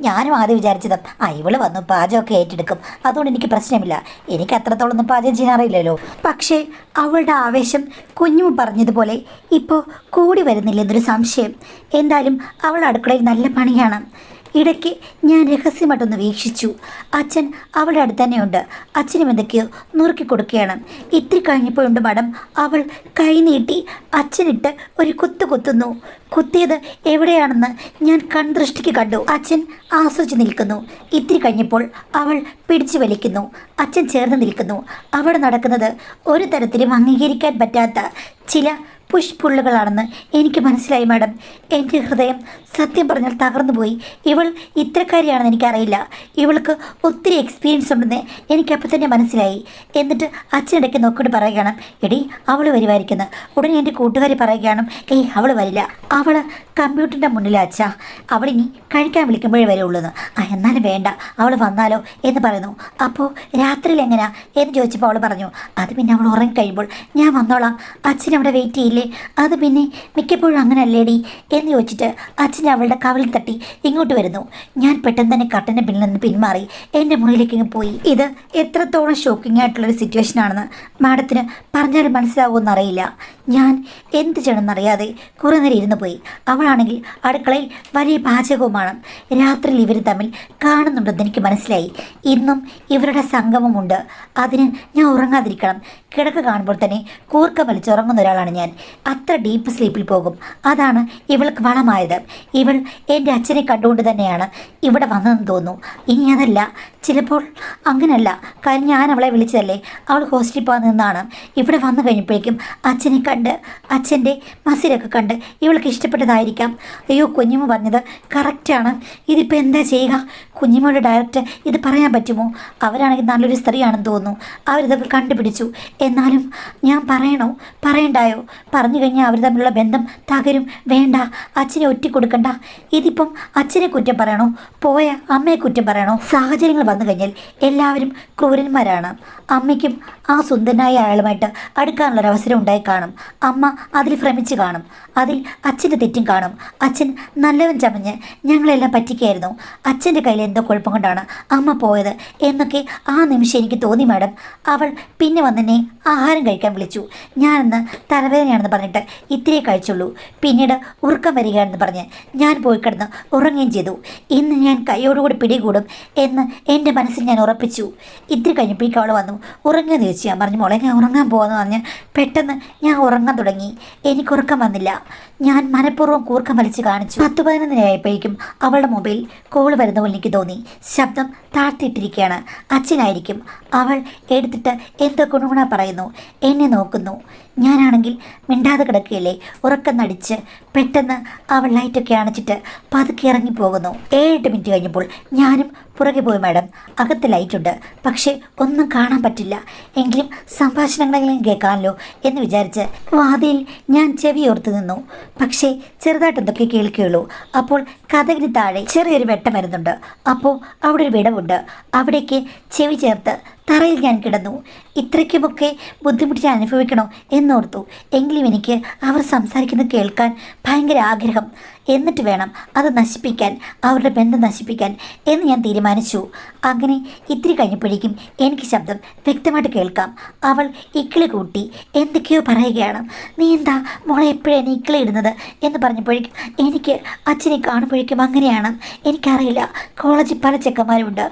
ഞാനും ആദ്യം വിചാരിച്ചത് ഇവള് വന്നു പാചകമൊക്കെ ഏറ്റെടുക്കും, അതുകൊണ്ട് എനിക്ക് പ്രശ്നമില്ല, എനിക്ക് അത്രത്തോളൊന്നും പാചകം ചെയ്യാറില്ലല്ലോ. പക്ഷേ അവളുടെ ആവേശം കുഞ്ഞും പറഞ്ഞതുപോലെ ഇപ്പോൾ കൂടി വരുന്നില്ലെന്നൊരു സംശയം. എന്തായാലും അവൾ അടുക്കളയിൽ നല്ല പണിയാണ്. ഇടയ്ക്ക് ഞാൻ രഹസ്യമായിട്ടൊന്ന് വീക്ഷിച്ചു. അച്ഛൻ അവളുടെ അടുത്ത് തന്നെയുണ്ട്. അച്ഛനും എന്തൊക്കെയോ നുറുക്കി കൊടുക്കുകയാണ്. ഇത്തിരി കഴിഞ്ഞപ്പോഴുണ്ട് മാഡം, അവൾ കൈ നീട്ടി അച്ഛനിട്ട് ഒരു കുത്തുന്നു. കുത്തിയത് എവിടെയാണെന്ന് ഞാൻ കൺദൃഷ്ടിക്ക് കണ്ടു. അച്ഛൻ ആസ്വദിച്ച് നിൽക്കുന്നു. ഇത്തിരി കഴിഞ്ഞപ്പോൾ അവൾ പിടിച്ചു വലിക്കുന്നു. അച്ഛൻ ചേർന്ന് നിൽക്കുന്നു. അവിടെ നടക്കുന്നത് ഒരു തരത്തിലും അംഗീകരിക്കാൻ പറ്റാത്ത ചില പുഷ്പുള്ളുകളാണെന്ന് എനിക്ക് മനസ്സിലായി മാഡം. എൻ്റെ ഹൃദയം സത്യം പറഞ്ഞാൽ തകർന്നു പോയി. ഇവൾ ഇത്തരക്കാരിയാണെന്ന് എനിക്കറിയില്ല. ഇവൾക്ക് ഒത്തിരി എക്സ്പീരിയൻസ് ഉണ്ടെന്ന് എനിക്കപ്പോൾ തന്നെ മനസ്സിലായി. എന്നിട്ട് അച്ഛനിടയ്ക്ക് നോക്കിയിട്ട് പറയുകയാണ്, എടി അവൾ വരുമായിരിക്കുന്നു. ഉടനെ എൻ്റെ കൂട്ടുകാരി പറയുകയാണ്, അവൾ വരില്ല, അവൾ കമ്പ്യൂട്ടറിൻ്റെ മുന്നിലാണ് അച്ഛാ, അവളിനി കഴിക്കാൻ വിളിക്കുമ്പോഴേ വരുള്ളൂന്ന്. എന്നാലും വേണ്ട, അവൾ വന്നാലോ എന്ന് പറയുന്നു. അപ്പോൾ രാത്രിയിൽ എങ്ങനെയാ എന്ന് ചോദിച്ചപ്പോൾ അവൾ പറഞ്ഞു, അത് പിന്നെ അവൾ ഉറങ്ങിക്കഴിയുമ്പോൾ ഞാൻ വന്നോളാം, അച്ഛൻ അവിടെ വെയിറ്റ് ചെയ്യില്ലേ? അത് പിന്നെ മിക്കപ്പോഴും അങ്ങനെ അല്ലേടി എന്ന് ചോദിച്ചിട്ട് അച്ഛൻ അവളുടെ കവിളിൽ തട്ടി ഇങ്ങോട്ട് വരുന്നു. ഞാൻ പെട്ടെന്ന് തന്നെ കട്ടൻ്റെ പിന്നിൽ നിന്ന് പിന്മാറി എൻ്റെ മുറിയിലേക്ക് പോയി. ഇത് എത്രത്തോളം ഷോക്കിംഗ് ആയിട്ടുള്ളൊരു സിറ്റുവേഷൻ ആണെന്ന് മാഡത്തിന് പറഞ്ഞാൽ മനസ്സിലാവുമെന്ന് അറിയില്ല. ഞാൻ എന്ത് ചെയ്യണമെന്നറിയാതെ കുറേ നേരം ഇരുന്ന് പോയി. അവളാണെങ്കിൽ അടുക്കളയിൽ വലിയ പാചകവുമാണ്. രാത്രിയിൽ ഇവർ തമ്മിൽ കാണുന്നുണ്ടെന്ന് എനിക്ക് മനസ്സിലായി. ഇന്നും ഇവരുടെ സംഗമമുണ്ട്. അതിന് ഞാൻ ഉറങ്ങാതിരിക്കണം. കിടക്ക കാണുമ്പോൾ തന്നെ കൂർക്കം വലിച്ചുറങ്ങുന്ന ഒരാളാണ് ഞാൻ. അത്ര ഡീപ്പ് സ്ലീപ്പിൽ പോകും. അതാണ് ഇവൾക്ക് വളമായത്. ഇവൾ എൻ്റെ അച്ഛനെ കണ്ടുകൊണ്ട് തന്നെയാണ് ഇവിടെ വന്നതെന്ന് തോന്നുന്നു. ഇനി അതല്ല, ചിലപ്പോൾ അങ്ങനല്ല. കാര്യം ഞാൻ അവളെ വിളിച്ചതല്ലേ, അവൾ ഹോസ്റ്റലിൽ പോകാൻ നിന്നാണ്. ഇവിടെ വന്നു കഴിഞ്ഞപ്പോഴേക്കും അച്ഛനെ കണ്ട് അച്ഛൻ്റെ മസിലൊക്കെ കണ്ട് ഇവൾക്ക് ഇഷ്ടപ്പെട്ടതായിരിക്കാം. കുഞ്ഞുമ്മ പറഞ്ഞത് കറക്റ്റാണ്. ഇതിപ്പോൾ എന്താ ചെയ്യുക? കുഞ്ഞുമ്മയുടെ ഡയറക്റ്റ് ഇത് പറയാൻ പറ്റുമോ? അവരാണെങ്കിൽ നല്ലൊരു സ്ത്രീയാണെന്ന് തോന്നുന്നു. അവരിതൊക്കെ കണ്ടുപിടിച്ചു. എന്നാലും ഞാൻ പറയണോ പറയണ്ടായോ? പറഞ്ഞു കഴിഞ്ഞാൽ അവർ തമ്മിലുള്ള ബന്ധം തകരും. വേണ്ട, അച്ഛനെ ഒറ്റ കൊടുക്കണ്ട. ഇതിപ്പം അച്ഛനെ കുറ്റം പറയണോ, പോയ അമ്മയെ കുറ്റം പറയണോ? സാഹചര്യങ്ങൾ വന്നു കഴിഞ്ഞാൽ എല്ലാവരും ക്രൂരന്മാരാണ്. അമ്മയ്ക്കും ആ സുന്ദരനായ അയാളുമായിട്ട് അടുക്കാനുള്ളൊരവസരം ഉണ്ടായി കാണും. അമ്മ അതിൽ ഭ്രമിച്ച് കാണും. അതിൽ അച്ഛൻ്റെ തെറ്റും കാണും. അച്ഛൻ നല്ലവൻ ചമഞ്ഞ് ഞങ്ങളെല്ലാം പറ്റിക്കായിരുന്നു. അച്ഛൻ്റെ കയ്യിൽ എന്തോ കുഴപ്പം കൊണ്ടാണ് അമ്മ പോയത് എന്നൊക്കെ ആ നിമിഷം എനിക്ക് തോന്നി മാഡം. അവൾ പിന്നെ വന്നെന്നെ ആഹാരം കഴിക്കാൻ വിളിച്ചു. ഞാനിന്ന് തലവേദനയാണെന്ന് പറഞ്ഞിട്ട് ഇത്തിരിയേ കഴിച്ചുള്ളൂ. പിന്നീട് ഉറക്കം വരികയാണെന്ന് പറഞ്ഞ് ഞാൻ പോയി കിടന്ന് ഉറങ്ങുകയും ചെയ്തു. ഇന്ന് ഞാൻ കൈയോടുകൂടി പിടികൂടും എന്ന് എൻ്റെ മനസ്സിൽ ഞാൻ ഉറപ്പിച്ചു. ഇത്തിരി കഴിഞ്ഞപ്പോഴേക്കും അവൾ വന്നു. ഉറങ്ങുകയെന്ന് ചോദിച്ചു. ഞാൻ പറഞ്ഞു, മോളെ ഞാൻ ഉറങ്ങാൻ പോകുമെന്ന് പറഞ്ഞ് പെട്ടെന്ന് ഞാൻ ഉറങ്ങാൻ തുടങ്ങി. എനിക്ക് ഉറക്കം വന്നില്ല. ഞാൻ മനഃപൂർവ്വം കൂർക്കം വലിച്ച് കാണിച്ചു. 10-11 ആയപ്പോഴേക്കും അവളുടെ മൊബൈൽ കോൾ വരുന്ന പോലെ എനിക്ക് തോന്നി. ശബ്ദം താഴ്ത്തിയിട്ടിരിക്കുകയാണ്. അച്ഛനായിരിക്കും. അവൾ എടുത്തിട്ട് എന്തോ ഗുണഗുണ പറയുന്നു. എന്നെ നോക്കുന്നു. ഞാനാണെങ്കിൽ മിണ്ടാതെ കിടക്കുകയല്ലേ. ഉറക്കം നടിച്ച് പെട്ടെന്ന് അവൾ ലൈറ്റൊക്കെ അണച്ചിട്ട് പതുക്കെ ഇറങ്ങിപ്പോകുന്നു. 7-8 മിനിറ്റ് കഴിഞ്ഞപ്പോൾ ഞാനും പുറകെ പോയി മാഡം. അകത്ത് ലൈറ്റുണ്ട്, പക്ഷേ ഒന്നും കാണാൻ പറ്റില്ല. എങ്കിലും സംഭാഷണങ്ങളെങ്കിലും കേൾക്കാമല്ലോ എന്ന് വിചാരിച്ച് വാതിൽ ഞാൻ ചെവിയോർത്ത് നിന്നു. പക്ഷേ ചെറുതായിട്ട് എന്തൊക്കെ കേൾക്കുകയുള്ളൂ. അപ്പോൾ കതകിന് താഴെ ചെറിയൊരു വെട്ടം വരുന്നുണ്ട്. അപ്പോൾ അവിടെ ഒരു വിടവുണ്ട്. അവിടേക്ക് ചെവി ചേർത്ത് തറയിൽ ഞാൻ കിടന്നു. ഇത്രയ്ക്കുമൊക്കെ ബുദ്ധിമുട്ട് ഞാൻ അനുഭവിക്കണോ എന്നോർത്തു. എങ്കിലും എനിക്ക് അവർ സംസാരിക്കുന്നത് കേൾക്കാൻ ഭയങ്കര ആഗ്രഹം. എന്നിട്ട് വേണം അത് നശിപ്പിക്കാൻ, അവരുടെ ബന്ധം നശിപ്പിക്കാൻ എന്ന് ഞാൻ തീരുമാനിച്ചു. അങ്ങനെ ഇത്തിരി കഴിഞ്ഞപ്പോഴേക്കും എനിക്ക് ശബ്ദം വ്യക്തമായിട്ട് കേൾക്കാം. അവൾ ഇക്കിളി കൂട്ടി എന്തൊക്കെയോ പറയുകയാണ്. നീ എന്താ മോളെ എപ്പോഴാണ് ഇക്കിളി ഇടുന്നത് എന്ന് പറഞ്ഞപ്പോഴേക്കും എനിക്ക് അച്ഛനെ കാണുമ്പോഴേക്കും അങ്ങനെയാണ്. എനിക്കറിയില്ല, കോളേജിൽ പല ചെക്കന്മാരുണ്ട്,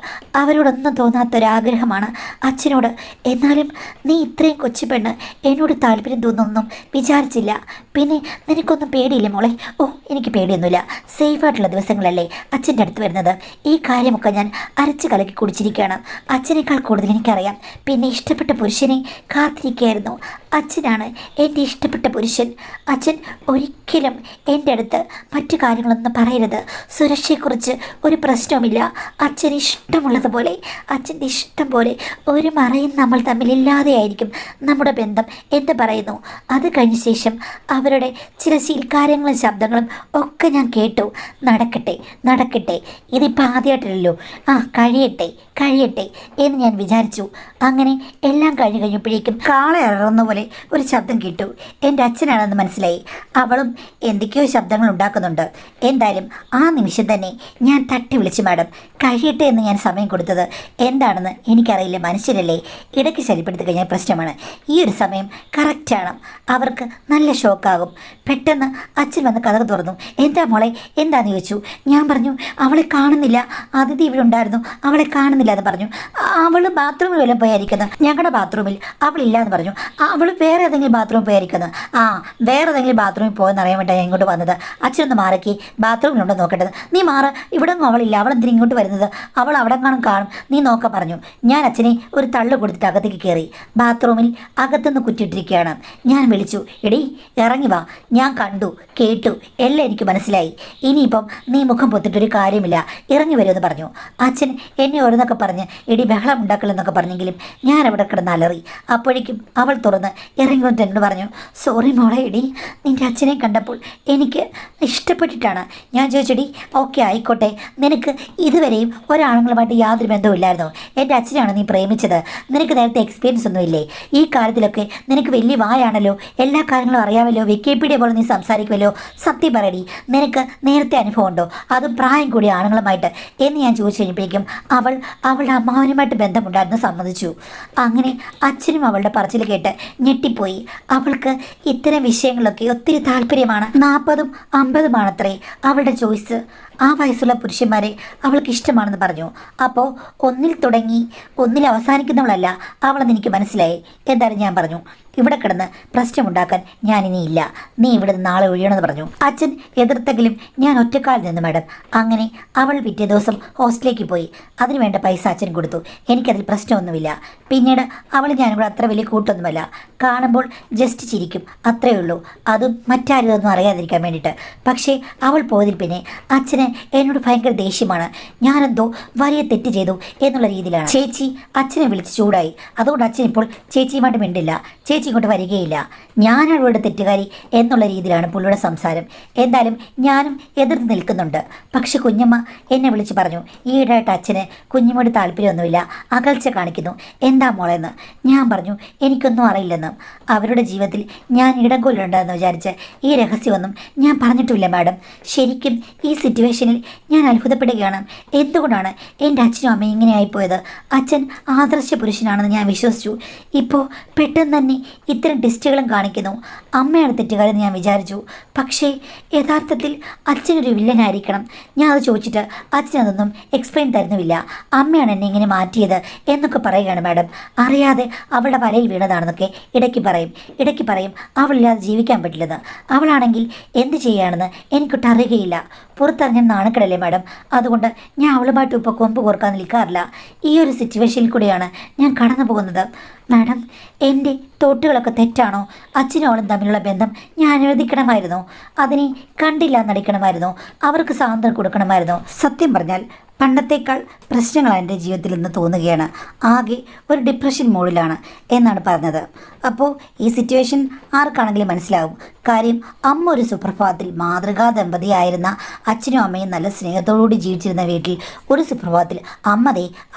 അവരോടൊന്നും തോന്നാത്തൊരാഗ്രഹമാണ് അച്ഛനോട്. എന്നാലും നീ ഇത്രയും കൊച്ചു പെണ്ണ് എന്നോട് താല്പര്യം തോന്നുന്നൊന്നും വിചാരിച്ചില്ല. പിന്നെ നിനക്കൊന്നും പേടിയില്ല മോളെ? ഓ, എനിക്ക് പേടിയൊന്നുമില്ല. സേഫായിട്ടുള്ള ദിവസങ്ങളല്ലേ അച്ഛൻ്റെ അടുത്ത് വരുന്നത്. ഈ കാര്യമൊക്കെ ഞാൻ അരച്ച് കലക്കി കുടിച്ചിരിക്കുകയാണ്. അച്ഛനേക്കാൾ കൂടുതൽ എനിക്കറിയാം. പിന്നെ ഇഷ്ടപ്പെട്ട പുരുഷനെ കാത്തിരിക്കുകയായിരുന്നു. അച്ഛനാണ് എൻ്റെ ഇഷ്ടപ്പെട്ട പുരുഷൻ. അച്ഛൻ ഒരിക്കലും എൻ്റെ അടുത്ത് മറ്റു കാര്യങ്ങളൊന്നും പറയരുത്. സുരക്ഷയെക്കുറിച്ച് ഒരു പ്രശ്നവുമില്ല. അച്ഛന് ഇഷ്ടമുള്ളതുപോലെ, അച്ഛൻ്റെ ഇഷ്ടം പോലെ ഒരു മറയും നമ്മൾ തമ്മിലില്ലാതെയായിരിക്കും നമ്മുടെ ബന്ധം എന്ന് പറയുന്നു. അത് കഴിഞ്ഞ ശേഷം അവരുടെ ചില ശീൽക്കാര്യങ്ങളും ശബ്ദങ്ങളും ഒക്കെ ഞാൻ കേട്ടു. നടക്കട്ടെ നടക്കട്ടെ, ഇതിപ്പോൾ ആദ്യമായിട്ടല്ലോ, കഴിയട്ടെ എന്ന് ഞാൻ വിചാരിച്ചു. അങ്ങനെ എല്ലാം കഴിഞ്ഞപ്പോഴേക്കും കാളെ അറന്ന പോലെ ഒരു ശബ്ദം കേട്ടു. എൻ്റെ അച്ഛനാണെന്ന് മനസ്സിലായി. അവളും എന്തൊക്കെയോ ശബ്ദങ്ങൾ ഉണ്ടാക്കുന്നുണ്ട്. എന്തായാലും ആ നിമിഷം തന്നെ ഞാൻ തട്ടി വിളിച്ചു, മാഡം കഴിയട്ടെ എന്ന് ഞാൻ സമയം കൊടുത്തത് എന്താണെന്ന് എനിക്കറിയില്ല. മനുഷ്യരല്ലേ, ഇടയ്ക്ക് ശല്യപ്പെടുത്തി കഴിഞ്ഞാൽ പ്രശ്നമാണ്. ഈ ഒരു സമയം കറക്റ്റാണ്. അവർക്ക് നല്ല ഷോക്കാകും. പെട്ടെന്ന് അച്ഛൻ വന്ന് കഥ തുറന്നു. എന്താ മോളെ, എന്താണെന്ന് ചോദിച്ചു. ഞാൻ പറഞ്ഞു അവളെ കാണുന്നില്ല, അതിഥി ഇവിടെ ഉണ്ടായിരുന്നു, അവളെ കാണുന്നില്ല എന്ന് പറഞ്ഞു. അവൾ ബാത്റൂമിൽ വല്ലതും പോയായിരിക്കുന്നത്. ഞങ്ങളുടെ ബാത്റൂമിൽ അവളില്ല എന്ന് പറഞ്ഞു. അവൾ വേറെ ഏതെങ്കിലും ബാത്റൂമിൽ പോയായിരിക്കുന്നത്. വേറെ ഏതെങ്കിലും ബാത്റൂമിൽ പോയെന്ന് അറിയാൻ വേണ്ടിയാണ് ഇങ്ങോട്ട് വന്നത്. അച്ഛനൊന്ന് മാറക്കി, ബാത്റൂമിലുണ്ടോ നോക്കേണ്ടത്. നീ മാറ്, ഇവിടെ ഒന്നും അവളില്ല, അവളെന്തിനും ഇങ്ങോട്ട് വരുന്നത്, അവൾ അവിടെ കാണും, നീ നോക്കാൻ പറഞ്ഞു. ഞാൻ അച്ഛനെ ഒരു തള്ളു കൊടുത്തിട്ട് അകത്തേക്ക് കയറി. ബാത്റൂമിൽ അകത്തുനിന്ന് കുറ്റിയിട്ടിരിക്കുകയാണ്. ഞാൻ വിളിച്ചു, എടി ഇറങ്ങി വാ. ഞാൻ കണ്ടു കേട്ടു, എല്ലാം എനിക്ക് മനസ്സിലായി. ഇനിയിപ്പം നീ മുഖം പൊത്തിട്ടൊരു കാര്യമില്ല, ഇറങ്ങി വരുമെന്ന് പറഞ്ഞു. അച്ഛൻ എന്നെ ഓരോന്നൊക്കെ പറഞ്ഞ് എടി ബഹളം ഉണ്ടാക്കലെന്നൊക്കെ പറഞ്ഞെങ്കിലും ഞാൻ അവിടെ കിടന്ന് അലറി. അപ്പോഴേക്കും അവൾ തുറന്ന് ഇറങ്ങി വന്നിട്ട് എന്നോട് പറഞ്ഞു, സോറി മോളെ, എടി നിൻ്റെ അച്ഛനെ കണ്ടപ്പോൾ എനിക്ക് ഇഷ്ടപ്പെട്ടിട്ടാണ്. ഞാൻ ചോദിച്ചെടി ഓക്കെ ആയിക്കോട്ടെ, നിനക്ക് ഇതുവരെയും ഒരാണുങ്ങളുമായിട്ട് യാതൊരു ബന്ധവുമില്ലായിരുന്നു. എൻ്റെ അച്ഛനാണ് നീ പ്രേമിച്ചത്. നിനക്ക് നേരത്തെ എക്സ്പീരിയൻസ് ഒന്നുമില്ലേ? ഈ കാര്യത്തിലൊക്കെ നിനക്ക് വലിയ വായാണല്ലോ, എല്ലാ കാര്യങ്ങളും അറിയാമല്ലോ, വിക്കിപീഡിയ പോലെ നീ സംസാരിക്കുമല്ലോ. സത്യം പറയടി, നിനക്ക് നേരത്തെ അനുഭവം ഉണ്ടോ, അതും പ്രായം കൂടിയ ആണുങ്ങളുമായിട്ട് എന്ന് ഞാൻ ചോദിച്ചു കഴിഞ്ഞപ്പോഴേക്കും അവളുടെ അമ്മാവനുമായിട്ട് ബന്ധമുണ്ടായിരുന്നു സമ്മതിച്ചു. അങ്ങനെ അച്ഛനും അവളുടെ പറച്ചിൽ കേട്ട് ഞെട്ടിപ്പോയി. അവൾക്ക് ഇത്തരം വിഷയങ്ങളൊക്കെ ഒത്തിരി താല്പര്യമാണ്. 40ഉം 50ഉമാണത്രേ അവളുടെ ചോയ്സ്. ആ വയസ്സുള്ള പുരുഷന്മാരെ അവൾക്ക് ഇഷ്ടമാണെന്ന് പറഞ്ഞു. അപ്പോൾ ഒന്നിൽ തുടങ്ങി ഒന്നിൽ അവസാനിക്കുന്നവളല്ല അവളെന്ന് എനിക്ക് മനസ്സിലായി. എന്തായാലും ഞാൻ പറഞ്ഞു, ഇവിടെ കിടന്ന് പ്രശ്നമുണ്ടാക്കാൻ ഞാനിനിയില്ല, നീ ഇവിടെ നിന്ന് നാളെ ഒഴിയണമെന്ന് പറഞ്ഞു. അച്ഛൻ എതിർത്തെങ്കിലും ഞാൻ ഒറ്റക്കാലിൽ നിന്നു മാഡം. അങ്ങനെ അവൾ പിറ്റേ ദിവസം ഹോസ്റ്റലിലേക്ക് പോയി. അതിനുവേണ്ട പൈസ അച്ഛൻ കൊടുത്തു. എനിക്കതിൽ പ്രശ്നമൊന്നുമില്ല. പിന്നീട് അവൾ ഞാനും കൂടെ അത്ര വലിയ കൂട്ടൊന്നുമല്ല. കാണുമ്പോൾ ജസ്റ്റ് ചിരിക്കും, അത്രയേ ഉള്ളൂ. അതും മറ്റാരും ഒന്നും അറിയാതിരിക്കാൻ വേണ്ടിയിട്ട്. പക്ഷേ അവൾ പോയതിൽ പിന്നെ അച്ഛന് എന്നോട് ഭയങ്കര ദേഷ്യമാണ്. ഞാനെന്തോ വലിയ തെറ്റ് ചെയ്തു എന്നുള്ള രീതിയിലാണ്. ചേച്ചി അച്ഛനെ വിളിച്ച് ചൂടായി. അതുകൊണ്ട് അച്ഛൻ ഇപ്പോൾ ചേച്ചിയുമായിട്ട് മിണ്ടില്ല, ചേച്ചി ഇങ്ങോട്ട് വരികയില്ല. ഞാനാണ് അവളുടെ തെറ്റുകാരി എന്നുള്ള രീതിയിലാണ് പുള്ളിയുടെ സംസാരം. എന്തായാലും ഞാനും എതിർത്ത് നിൽക്കുന്നുണ്ട്. പക്ഷെ കുഞ്ഞമ്മ എന്നെ വിളിച്ച് പറഞ്ഞു, ഈയിടെയായിട്ട് അച്ഛന് കുഞ്ഞമ്മയോട് താല്പര്യമൊന്നുമില്ല, അകൽച്ച കാണിക്കുന്നു, എന്താ മോളെന്ന്. ഞാൻ പറഞ്ഞു എനിക്കൊന്നും അറിയില്ലെന്ന്. അവരുടെ ജീവിതത്തിൽ ഞാൻ ഇടംകൊല്ലുണ്ടെന്ന് വിചാരിച്ച് ഈ രഹസ്യമൊന്നും ഞാൻ പറഞ്ഞിട്ടില്ല മാഡം. ശരിക്കും ഈ സിറ്റുവേഷനിൽ ഞാൻ അത്ഭുതപ്പെടുകയാണ്. എന്തുകൊണ്ടാണ് എൻ്റെ അച്ഛനും അമ്മയും ഇങ്ങനെ ആയിപ്പോയത്? അച്ഛൻ ആദർശ പുരുഷനാണെന്ന് ഞാൻ വിശ്വസിച്ചു. ഇപ്പോൾ പെട്ടെന്ന് തന്നെ ഇത്തരം ടെസ്റ്റുകളും കാണിക്കുന്നു. അമ്മയാണ് തെറ്റുകാരെന്ന് ഞാൻ വിചാരിച്ചു. പക്ഷേ യഥാർത്ഥത്തിൽ അച്ഛനൊരു വില്ലനായിരിക്കണം. ഞാൻ അത് ചോദിച്ചിട്ട് അച്ഛനതൊന്നും എക്സ്പ്ലെയിൻ തരുന്നുമില്ല. അമ്മയാണ് എന്നെ ഇങ്ങനെ മാറ്റിയത് എന്നൊക്കെ പറയുകയാണ് മാഡം. അറിയാതെ അവളുടെ വലയിൽ വീണതാണെന്നൊക്കെ ഇടയ്ക്ക് പറയും അവളില്ലാതെ ജീവിക്കാൻ പറ്റില്ലെന്ന്. അവളാണെങ്കിൽ എന്ത് ചെയ്യുകയാണെന്ന് എനിക്കൊട്ട് അറിയുകയില്ല. പുറത്തിറങ്ങാൻ നാണക്കേടല്ലേ മാഡം. അതുകൊണ്ട് ഞാൻ അവളുമായിട്ട് ഇപ്പോൾ കൊമ്പ് കോർക്കാൻ നിൽക്കാറില്ല. ഈ ഒരു സിറ്റുവേഷനിൽ കൂടെയാണ് ഞാൻ കടന്നു പോകുന്നത്. മാഡം, എൻ്റെ തോട്ടുകളൊക്കെ തെറ്റാണോ? അച്ഛനും അവളും തമ്മിലുള്ള ബന്ധം ഞാൻ അനുവദിക്കണമായിരുന്നോ? അതിനെ കണ്ടില്ല നടിക്കണമായിരുന്നോ? അവർക്ക് സ്വാതന്ത്ര്യം കൊടുക്കണമായിരുന്നോ? സത്യം പറഞ്ഞാൽ പണ്ടത്തേക്കാൾ പ്രശ്നങ്ങൾ എൻ്റെ ജീവിതത്തിൽ നിന്ന് തോന്നുകയാണ്. ആകെ ഒരു ഡിപ്രഷൻ മോഡിലാണ് എന്നാണ് പറഞ്ഞത്. അപ്പോൾ ഈ സിറ്റുവേഷൻ ആർക്കാണെങ്കിലും മനസ്സിലാവും. കാര്യം അമ്മ ഒരു സുപ്രഭാതത്തിൽ മാതൃകാ ദമ്പതിയായിരുന്ന അച്ഛനും അമ്മയും നല്ല സ്നേഹത്തോടുകൂടി ജീവിച്ചിരുന്ന വീട്ടിൽ ഒരു സുപ്രഭാതത്തിൽ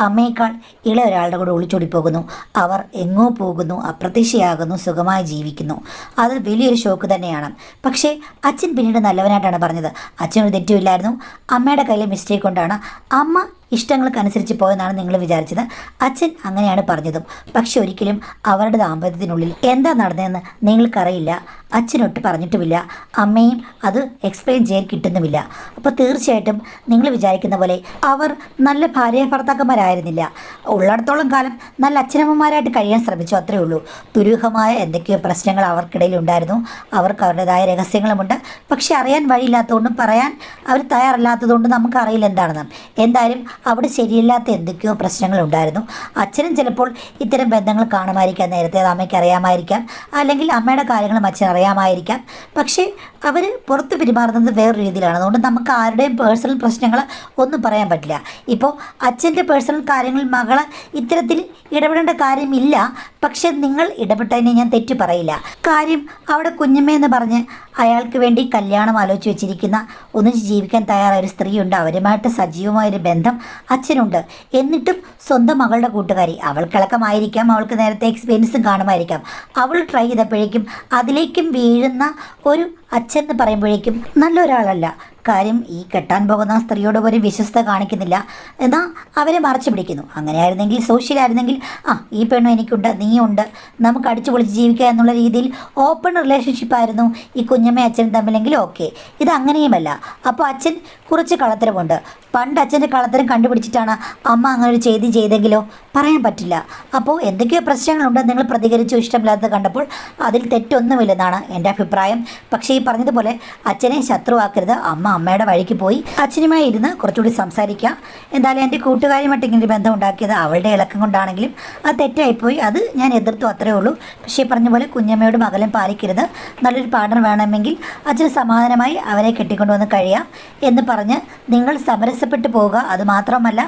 അമ്മയേക്കാൾ ഇളയ ഒരാളുടെ കൂടെ ഒളിച്ചോടി പോകുന്നു. അവർ എങ്ങോ പോകുന്നു, അപ്രത്യക്ഷയാകുന്നു, സുഖമായി ജീവിക്കുന്നു. അത് വലിയൊരു ഷോക്ക് തന്നെയാണ്. പക്ഷേ അച്ഛൻ പിന്നീട് നല്ലവനായിട്ടാണ് പറഞ്ഞത്. അച്ഛനൊരു തെറ്റുമില്ലായിരുന്നു. അമ്മയുടെ കയ്യിലെ മിസ്റ്റേക്ക് കൊണ്ടാണ് അമ്മ ഇഷ്ടങ്ങൾക്കനുസരിച്ച് പോയെന്നാണ് നിങ്ങൾ വിചാരിച്ചത്. അച്ഛൻ അങ്ങനെയാണ് പറഞ്ഞതും. പക്ഷെ ഒരിക്കലും അവരുടെ ദാമ്പത്യത്തിനുള്ളിൽ എന്താ നടന്നതെന്ന് നിങ്ങൾക്കറിയില്ല. അച്ഛനൊട്ട് പറഞ്ഞിട്ടുമില്ല. അമ്മയും അത് എക്സ്പ്ലെയിൻ ചെയ്യാൻ കിട്ടുന്നുമില്ല. അപ്പോൾ തീർച്ചയായിട്ടും നിങ്ങൾ വിചാരിക്കുന്ന പോലെ അവർ നല്ല ഭാര്യ ഭർത്താക്കന്മാരായിരുന്നില്ല. ഉള്ളിടത്തോളം കാലം നല്ല അച്ഛനമ്മമാരായിട്ട് കഴിയാൻ ശ്രമിച്ചു, അത്രയേ ഉള്ളൂ. ദുരൂഹമായ എന്തൊക്കെയോ പ്രശ്നങ്ങൾ അവർക്കിടയിൽ ഉണ്ടായിരുന്നു. അവർക്ക് അവരുടേതായ രഹസ്യങ്ങളുമുണ്ട്. പക്ഷെ അറിയാൻ വഴിയില്ലാത്തതുകൊണ്ടും പറയാൻ അവർ തയ്യാറല്ലാത്തതുകൊണ്ടും നമുക്കറിയില്ല എന്താണെന്ന്. എന്തായാലും അവിടെ ശരിയല്ലാത്ത എന്തൊക്കെയോ പ്രശ്നങ്ങളുണ്ടായിരുന്നു. അച്ഛനും ചിലപ്പോൾ ഇത്തരം ബന്ധങ്ങൾ കാണുമായിരിക്കാം, നേരത്തെ അത് അമ്മയ്ക്ക് അറിയാമായിരിക്കാം, അല്ലെങ്കിൽ അമ്മയുടെ കാര്യങ്ങളും അച്ഛൻ അറിയാമായിരിക്കാം. പക്ഷേ അവർ പുറത്ത് പെരുമാറുന്നത് വേറൊരു രീതിയിലാണ്. അതുകൊണ്ട് നമുക്ക് ആരുടെയും പേഴ്സണൽ പ്രശ്നങ്ങൾ ഒന്നും പറയാൻ പറ്റില്ല. ഇപ്പോൾ അച്ഛൻ്റെ പേഴ്സണൽ കാര്യങ്ങൾ മകള് ഇത്തരത്തിൽ ഇടപെടേണ്ട കാര്യമില്ല. പക്ഷെ നിങ്ങൾ ഇടപെട്ടതിനെ ഞാൻ തെറ്റു പറയില്ല. കാര്യം അവിടെ കുഞ്ഞമ്മയെന്ന് പറഞ്ഞ് അയാൾക്ക് വേണ്ടി കല്യാണം ആലോചിച്ച് വെച്ചിരിക്കുന്ന, ഒന്നിച്ച് ജീവിക്കാൻ തയ്യാറായ ഒരു സ്ത്രീയുണ്ട്. അവരുമായിട്ട് സജീവമായൊരു ബന്ധം അച്ഛനുണ്ട്. എന്നിട്ടും സ്വന്തം മകളുടെ കൂട്ടുകാരി, അവൾക്കിളക്കമായിരിക്കാം, അവൾക്ക് നേരത്തെ എക്സ്പീരിയൻസും കാണുമായിരിക്കാം, അവൾ ട്രൈ ചെയ്തപ്പോഴേക്കും അതിലേക്കും വീഴുന്ന ഒരു അച്ഛൻ എന്ന് പറയുമ്പോഴേക്കും നല്ലൊരാളല്ല. കാര്യം ഈ കെട്ടാൻ പോകുന്ന സ്ത്രീയോട് ഒരു വിശ്വസ്ത കാണിക്കുന്നില്ല, എന്നാൽ അവരെ മറച്ചു പിടിക്കുന്നു. അങ്ങനെയായിരുന്നെങ്കിൽ, സോഷ്യലായിരുന്നെങ്കിൽ, ഈ പെണ്ണും എനിക്കുണ്ട്, നീയുണ്ട്, നമുക്ക് അടിച്ചു പൊളിച്ച് ജീവിക്കുക എന്നുള്ള രീതിയിൽ ഓപ്പൺ റിലേഷൻഷിപ്പായിരുന്നു ഈ കുഞ്ഞമ്മയും അച്ഛനും തമ്മിലെങ്കിലും ഓക്കെ. ഇത് അങ്ങനെയുമല്ല. അപ്പോൾ അച്ഛൻ കുറച്ച് കളത്തരമുണ്ട്. പണ്ട് അച്ഛൻ്റെ കളത്തരം കണ്ടുപിടിച്ചിട്ടാണ് അമ്മ അങ്ങനെ ഒരു ചെയ്തെങ്കിലോ പറയാൻ പറ്റില്ല. അപ്പോൾ എന്തൊക്കെയോ പ്രശ്നങ്ങളുണ്ട്. നിങ്ങൾ പ്രതികരിച്ചു, ഇഷ്ടമില്ലാത്തത് കണ്ടപ്പോൾ. അതിൽ തെറ്റൊന്നുമില്ലെന്നാണ് എൻ്റെ അഭിപ്രായം. പക്ഷേ ഈ പറഞ്ഞതുപോലെ അച്ഛനെ ശത്രുവാക്കരുത്. അമ്മയുടെ വഴിക്ക് പോയി അച്ഛനുമായി ഇരുന്ന് കുറച്ചുകൂടി സംസാരിക്കുക. എന്തായാലും എൻ്റെ കൂട്ടുകാരുമായിട്ട് ഇങ്ങനെ ബന്ധം ഉണ്ടാക്കിയത് അവളുടെ ഇളക്കം കൊണ്ടാണെങ്കിലും അത് തെറ്റായിപ്പോയി. അത് ഞാൻ എതിർത്തു, അത്രയേ ഉള്ളൂ. പക്ഷേ പറഞ്ഞ പോലെ കുഞ്ഞമ്മയോട് മകലും പാലിക്കരുത്. നല്ലൊരു പാർട്ണർ വേണമെങ്കിൽ അച്ഛന് സമാധാനമായി അവരെ കെട്ടിക്കൊണ്ടുവന്ന് കഴിയാം എന്ന് പറഞ്ഞ് നിങ്ങൾ സമരസപ്പെട്ടു പോവുക. അതുമാത്രമല്ല,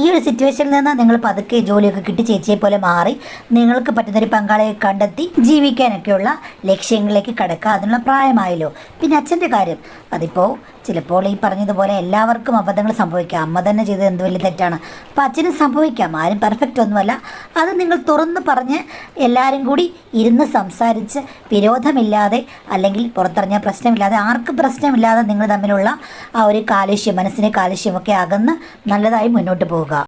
ഈ ഒരു സിറ്റുവേഷനിൽ നിന്ന് നിങ്ങൾ പതുക്കെ ജോലിയൊക്കെ കിട്ടി ചേച്ചിയെ പോലെ മാറി നിങ്ങൾക്ക് പറ്റുന്നൊരു പങ്കാളിയെ കണ്ടെത്തി ജീവിക്കാനൊക്കെയുള്ള ലക്ഷ്യങ്ങളിലേക്ക് കടക്കുക. അതിനുള്ള പ്രായമായല്ലോ. പിന്നെ അച്ഛൻ്റെ കാര്യം, അതിപ്പോൾ ചിലപ്പോൾ ഈ പറഞ്ഞതുപോലെ എല്ലാവർക്കും അബദ്ധങ്ങൾ സംഭവിക്കാം. അമ്മ തന്നെ ചെയ്തത് എന്ത് വലിയ തെറ്റാണ്. അപ്പോൾ അച്ഛനും സംഭവിക്കാം. ആരും പെർഫെക്റ്റ് ഒന്നുമല്ല. അത് നിങ്ങൾ തുറന്ന് പറഞ്ഞ് എല്ലാവരും കൂടി ഇരുന്ന് സംസാരിച്ച് വിരോധമില്ലാതെ, അല്ലെങ്കിൽ പുറത്തിറങ്ങിയ പ്രശ്നമില്ലാതെ, ആർക്കും പ്രശ്നമില്ലാതെ നിങ്ങൾ തമ്മിലുള്ള ആ ഒരു കാലുഷ്യം, മനസ്സിനെ കാലുഷ്യമൊക്കെ അകന്ന് നല്ലതായി മുന്നോട്ട് പോവുക.